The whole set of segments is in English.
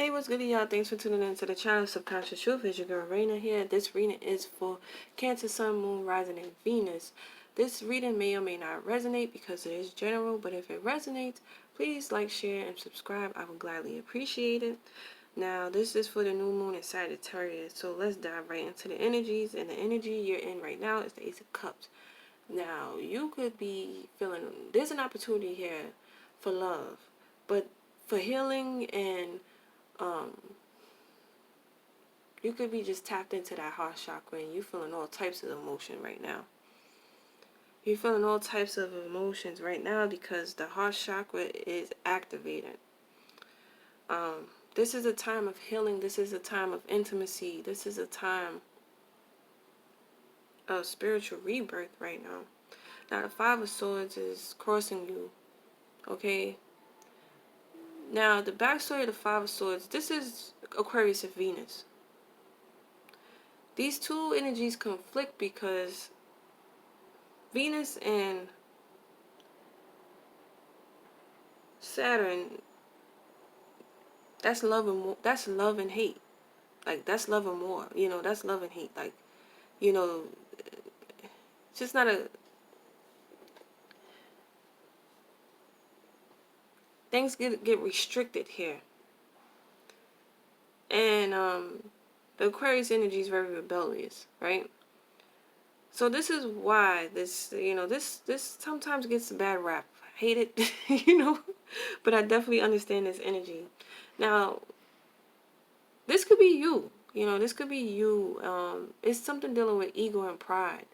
Hey, what's good, y'all? Thanks for tuning in to the channel Subconscious Truth. It's your girl Raina here. This reading is for Cancer, Sun, Moon, Rising, and Venus. This reading may or may not resonate because it is general, but if it resonates, please like, share, and subscribe. I would gladly appreciate it. Now, this is for the new moon in Sagittarius, so let's dive right into the energies. And the energy you're in right now is the Ace of Cups. Now, you could be feeling there's an opportunity here for love, but for healing and you could be just tapped into that heart chakra and you're feeling all types of emotion right now. You're feeling all types of emotions right now because the heart chakra is activated. This is a time of healing. This is a time of intimacy. This is a time of spiritual rebirth right now. Now, the Five of Swords is crossing you, okay? Now, the backstory of the Five of Swords, this is Aquarius and Venus. These two energies conflict because Venus and Saturn, that's love and hate. Like, that's love and war. That's love and hate. Like, it's just not a... Things get restricted here. And the Aquarius energy is very rebellious, right? So this is why this sometimes gets a bad rap. I hate it, but I definitely understand this energy. Now, this could be you. This could be you. It's something dealing with ego and pride.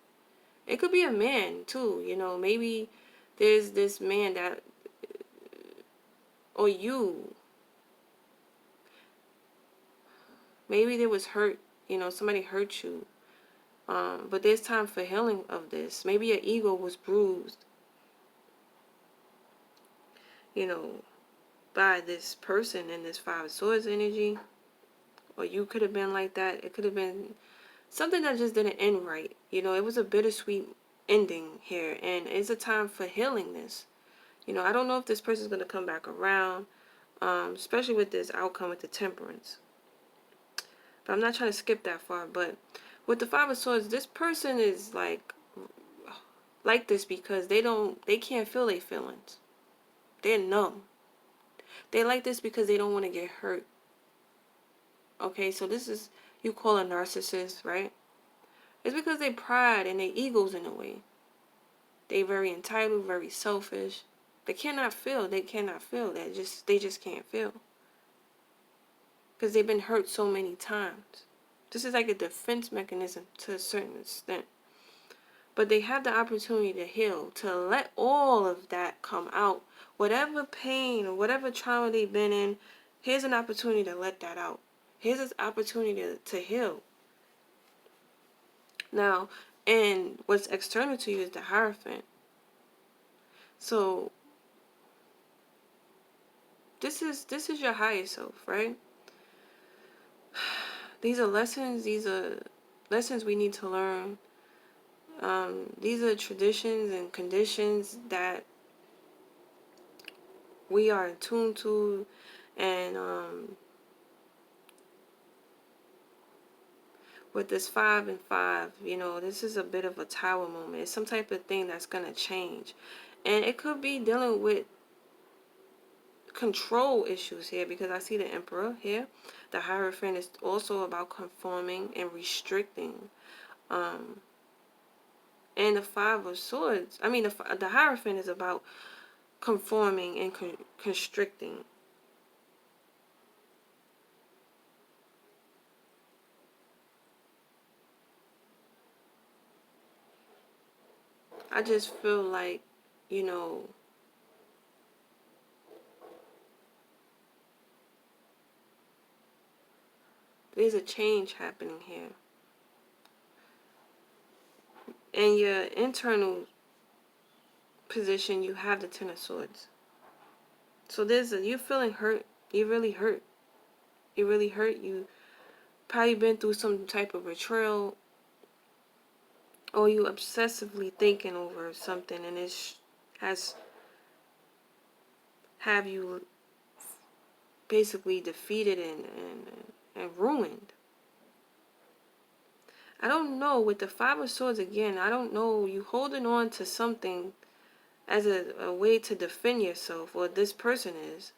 It could be a man too. Maybe there's this man that, or you. Maybe there was hurt. Somebody hurt you. But there's time for healing of this. Maybe your ego was bruised, by this person in this Five of Swords energy. Or you could have been like that. It could have been something that just didn't end right. It was a bittersweet ending here. And it's a time for healing this. I don't know if this person's going to come back around. Especially with this outcome with the Temperance. But I'm not trying to skip that far. But with the Five of Swords, this person is like this because they can't feel their feelings. They're numb. They like this because they don't want to get hurt. Okay, so this is, you call a narcissist, right? It's because they pride and their ego's in the way. They very entitled, very selfish. They cannot feel. They cannot feel. They just can't feel. Because they've been hurt so many times. This is like a defense mechanism to a certain extent. But they have the opportunity to heal, to let all of that come out. Whatever pain or whatever trauma they've been in, here's an opportunity to let that out. Here's this opportunity to heal. Now, and what's external to you is the Hierophant. So, this is your higher self, right? These are lessons. These are lessons we need to learn. These are traditions and conditions that we are attuned to, and with this 5 and 5, this is a bit of a tower moment. It's some type of thing that's going to change. And it could be dealing with control issues here, because I see the Emperor here. The Hierophant is also about conforming and restricting. And the Five of Swords, the Hierophant is about conforming and constricting. I just feel like, there's a change happening here. In your internal position, you have the Ten of Swords. So you're feeling hurt. You're really hurt. You're really hurt. You probably been through some type of betrayal, or you obsessively thinking over something, and it have you basically defeated and ruined. I don't know, with the Five of Swords again, I don't know, you holding on to something as a way to defend yourself, or this person is.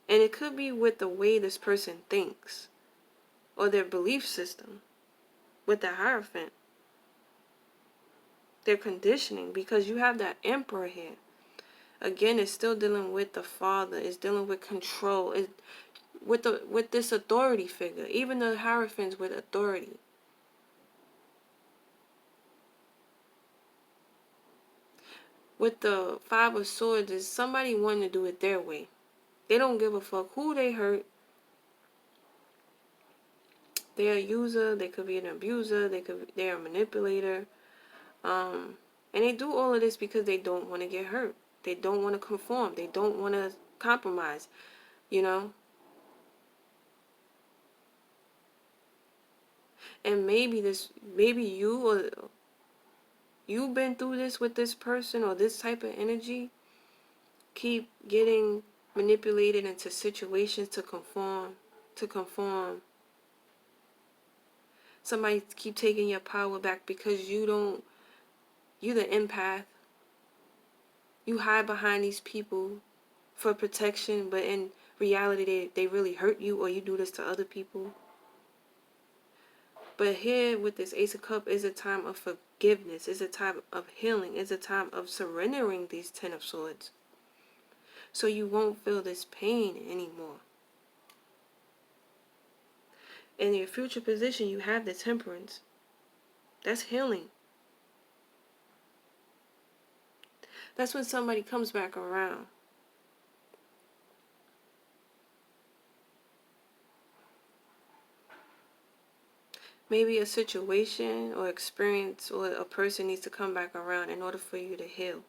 And it could be with the way this person thinks, or their belief system, with the Hierophant. Their conditioning, because you have that Emperor here. Again, it's still dealing with the father, it's dealing with control, with this authority figure. Even the Hierophants with authority. With the Five of Swords, is somebody wanting to do it their way. They don't give a fuck who they hurt. They're a user, they could be an abuser, they're a manipulator. And they do all of this because they don't want to get hurt. They don't want to conform. They don't want to compromise, you know? And maybe you've been through this with this person, or this type of energy. Keep getting manipulated into situations to conform. Somebody keep taking your power back because you're the empath. You hide behind these people for protection, but in reality they really hurt you, or you do this to other people. But here with this Ace of Cups is a time of forgiveness, is a time of healing, is a time of surrendering these Ten of Swords. So you won't feel this pain anymore. In your future position, you have the Temperance. That's healing. That's when somebody comes back around. Maybe a situation or experience or a person needs to come back around in order for you to heal.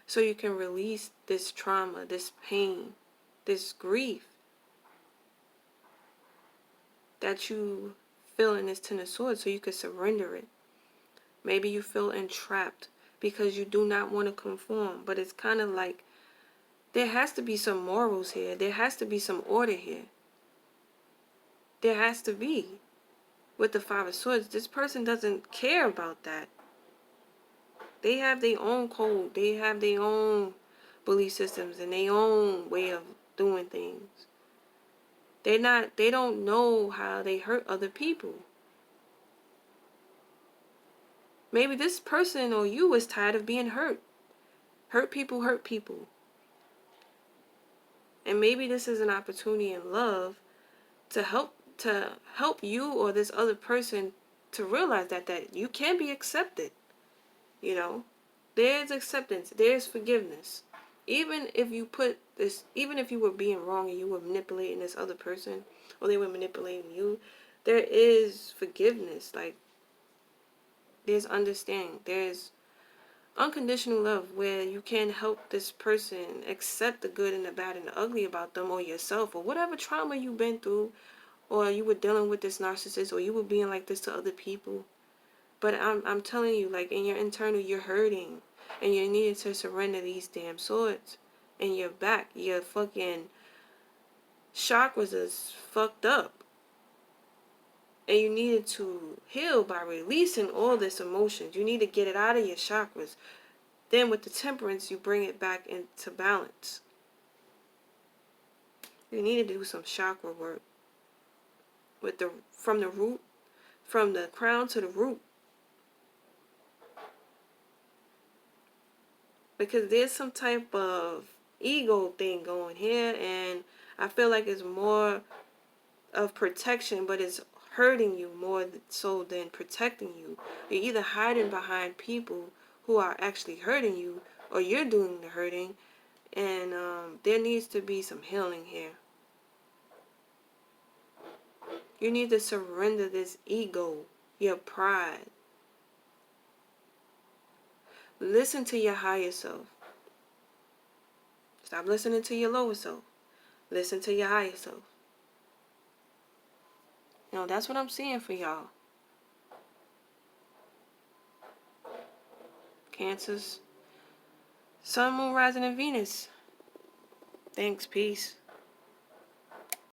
So you can release this trauma, this pain, this grief that you feel in this Ten of Swords, so you can surrender it. Maybe you feel entrapped because you do not want to conform, but it's kind of like there has to be some morals here. There has to be some order here. There has to be. With the Five of Swords, this person doesn't care about that. They have their own code. They have their own belief systems and their own way of doing things. They don't know how they hurt other people. Maybe this person or you is tired of being hurt. Hurt people hurt people. And maybe this is an opportunity in love to help you or this other person to realize that you can be accepted. You know, there's acceptance, there's forgiveness. Even if you were being wrong and you were manipulating this other person, or they were manipulating you, there is forgiveness. Like, there's understanding, there's unconditional love, where you can help this person accept the good and the bad and the ugly about them or yourself, or whatever trauma you've been through, or you were dealing with this narcissist, or you were being like this to other people. But I'm telling you, like, in your internal, you're hurting, and you needed to surrender these damn swords. And your back, your fucking chakras is fucked up. And you needed to heal by releasing all this emotions. You need to get it out of your chakras. Then with the Temperance, you bring it back into balance. You need to do some chakra work. From the root, from the crown to the root. Because there's some type of ego thing going here, and I feel like it's more of protection, but it's hurting you more so than protecting you. You're either hiding behind people who are actually hurting you, or you're doing the hurting, and there needs to be some healing here. You need to surrender this ego, your pride. Listen to your higher self. Stop listening to your lower self. Listen to your higher self. You know, that's what I'm seeing for y'all. Cancers. Sun, Moon, Rising, and Venus. Thanks. Peace.